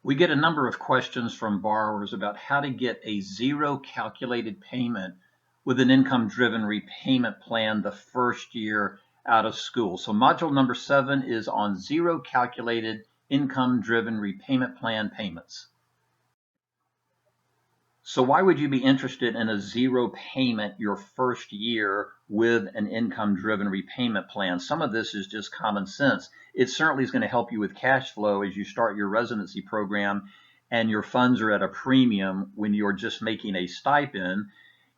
We get a number of questions from borrowers about how to get a zero calculated payment with an income-driven repayment plan the first year out of school. So module number 7 is on zero calculated income-driven repayment plan payments. So why would you be interested in a zero payment your first year with an income-driven repayment plan? Some of this is just common sense. It certainly is going to help you with cash flow as you start your residency program and your funds are at a premium when you're just making a stipend.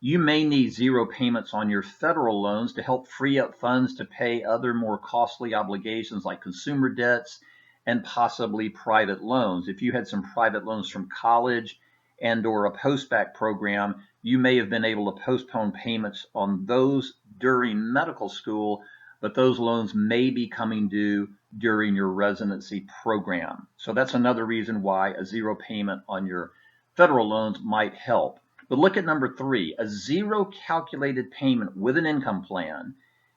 You may need zero payments on your federal loans to help free up funds to pay other more costly obligations like consumer debts and possibly private loans. If you had some private loans from college and or a post-bac program, you may have been able to postpone payments on those during medical school, but those loans may be coming due during your residency program. So that's another reason why a zero payment on your federal loans might help. But look at number 3, a zero calculated payment with an income plan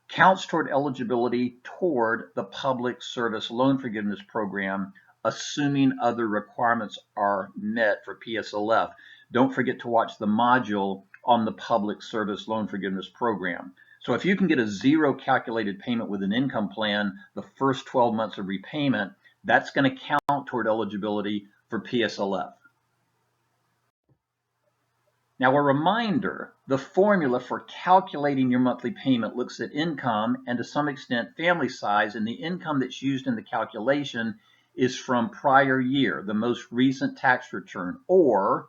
counts toward eligibility toward the Public Service Loan Forgiveness Program, assuming other requirements are met for PSLF. Don't forget to watch the module on the Public Service Loan Forgiveness Program. So if you can get a zero calculated payment with an income plan the first 12 months of repayment, that's going to count toward eligibility for PSLF. Now, a reminder, the formula for calculating your monthly payment looks at income and to some extent family size, and the income that's used in the calculation is from prior year, the most recent tax return, or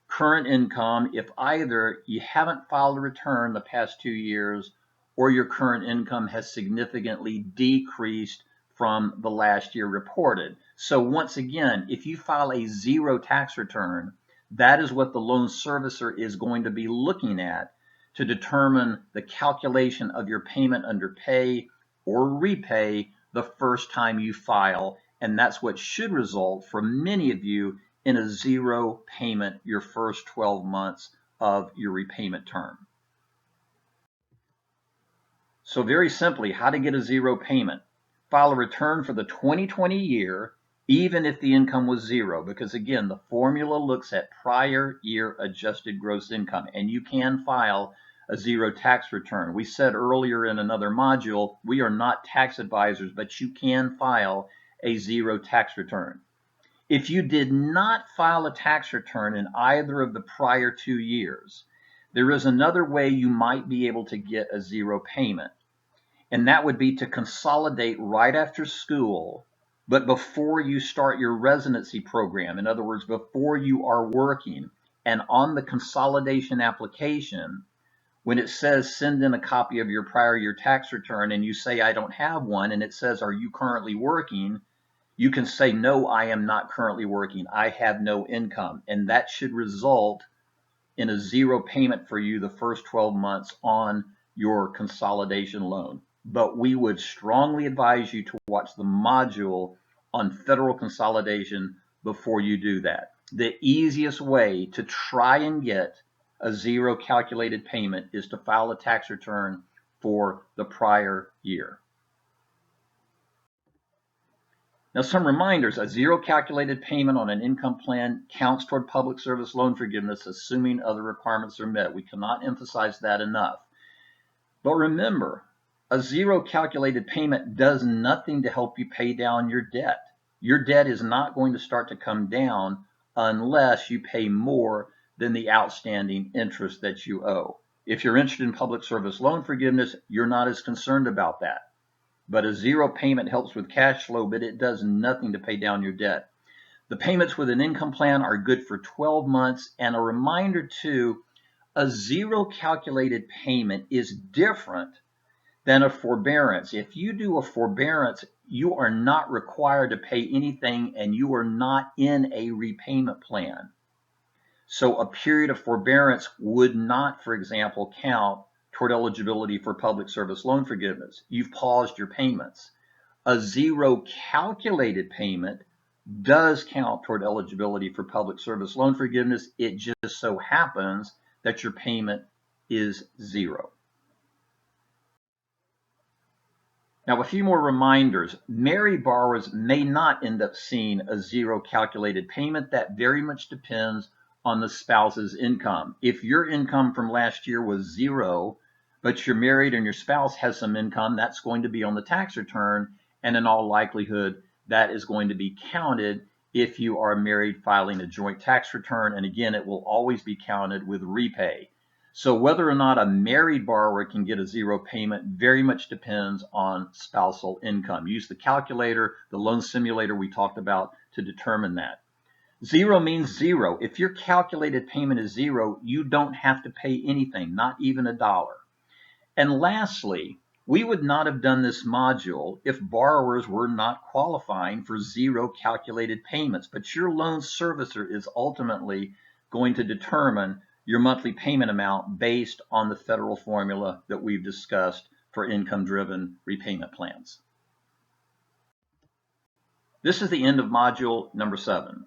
current income if either you haven't filed a return the past 2 years or your current income has significantly decreased from the last year reported. So once again, if you file a zero tax return, that is what the loan servicer is going to be looking at to determine the calculation of your payment under pay or repay the first time you file. And that's what should result for many of you in a zero payment your first 12 months of your repayment term. So very simply, how to get a zero payment. File a return for the 2020 year, even if the income was zero, because again, the formula looks at prior year adjusted gross income, and you can file a zero tax return. We said earlier in another module, we are not tax advisors, but you can file a zero tax return. If you did not file a tax return in either of the prior 2 years, there is another way you might be able to get a zero payment, and that would be to consolidate right after school, but before you start your residency program. In other words, before you are working. And on the consolidation application, when it says send in a copy of your prior year tax return and you say I don't have one, and it says are you currently working, you can say no, I am not currently working, I have no income, and that should result in a zero payment for you the first 12 months on your consolidation loan. But we would strongly advise you to watch the module on federal consolidation before you do that. The easiest way to try and get a zero calculated payment is to file a tax return for the prior year. Now, some reminders: a zero calculated payment on an income plan counts toward public service loan forgiveness, assuming other requirements are met. We cannot emphasize that enough. But remember, a zero calculated payment does nothing to help you pay down your debt. Your debt is not going to start to come down unless you pay more than the outstanding interest that you owe. If you're interested in public service loan forgiveness, you're not as concerned about that. But a zero payment helps with cash flow, but it does nothing to pay down your debt. The payments with an income plan are good for 12 months. And a reminder too, a zero calculated payment is different than a forbearance. If you do a forbearance, you are not required to pay anything and you are not in a repayment plan. So a period of forbearance would not, for example, count toward eligibility for public service loan forgiveness. You've paused your payments. A zero calculated payment does count toward eligibility for public service loan forgiveness. It just so happens that your payment is zero. Now, a few more reminders. Married borrowers may not end up seeing a zero calculated payment. That very much depends on the spouse's income. If your income from last year was zero, but you're married and your spouse has some income, that's going to be on the tax return, and in all likelihood, that is going to be counted if you are married filing a joint tax return. And again, it will always be counted with repay. So whether or not a married borrower can get a zero payment very much depends on spousal income. Use the calculator, the loan simulator we talked about to determine that. Zero means zero. If your calculated payment is zero, you don't have to pay anything, not even $1. And lastly, we would not have done this module if borrowers were not qualifying for zero calculated payments. But your loan servicer is ultimately going to determine your monthly payment amount based on the federal formula that we've discussed for income-driven repayment plans. This is the end of module number 7.